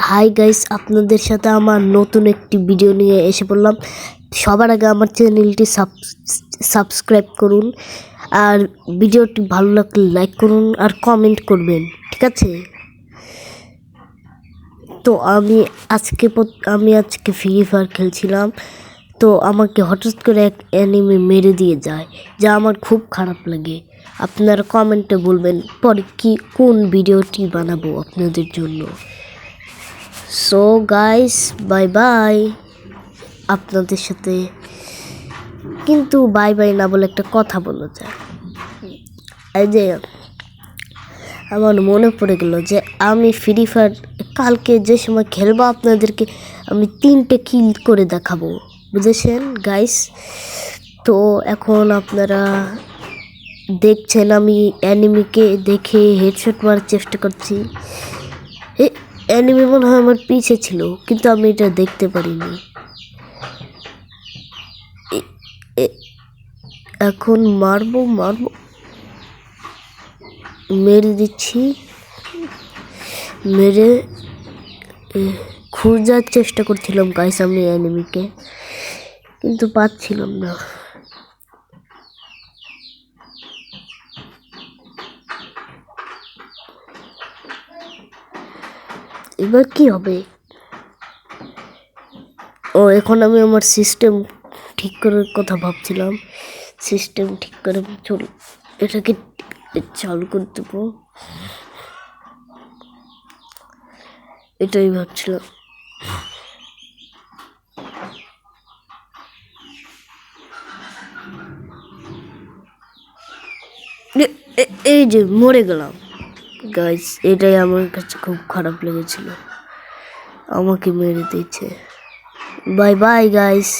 Hi guys, আপনাদের সাথে আমার নতুন একটি ভিডিও নিয়ে এসে পড়লাম। সবার আগে আমার চ্যানেলটি সাবস্ক্রাইব করুন, আর ভিডিওটি ভালো লাগলে লাইক করুন আর কমেন্ট করবেন, ঠিক আছে? তো আমি আজকে ফ্রি ফায়ার খেলছিলাম, তো আমাকে হঠাৎ করে এক অ্যানিমি মেরে দিয়ে যায়, যা আমার খুব খারাপ লাগে। আপনারা কমেন্টে বলবেন পরে কোন ভিডিওটি বানাবো আপনাদের জন্য। So guys, bye bye. আপনাদের সাথে কিন্তু বাই বাই না বলে একটা কথা বলা যায়। এই যে আমার মনে পড়ে গেল যে আমি ফ্রি ফায়ার কালকে যে সময় খেলবো আপনাদেরকে আমি 3টে কিল করে দেখাবো, বুঝেছেন গাইস? তো এখন আপনারা দেখছেন আমি অ্যানিমিকে দেখে হেডশট মারার চেষ্টা করছি। অ্যানিমি মনে হয় আমার পিছে ছিল, কিন্তু আমি এটা দেখতে পারিনি। এখন মারবো মেরে দিচ্ছি। মেরে খোঁজার চেষ্টা করছিলাম গাইস আমি অ্যানিমিকে, কিন্তু পাচ্ছিলাম না। এবার কি হবে? এখন আমি আমার সিস্টেম ঠিক করার কথা ভাবছিলাম। সিস্টেম ঠিক করে এটাকে চালু করে দেবো, এটাই ভাবছিলাম। এই যে মরে গেলাম গাইস, এটাই আমার কাছে খুব খারাপ লেগেছিল। আমাকে মেরে দিয়েছে। Bye bye guys.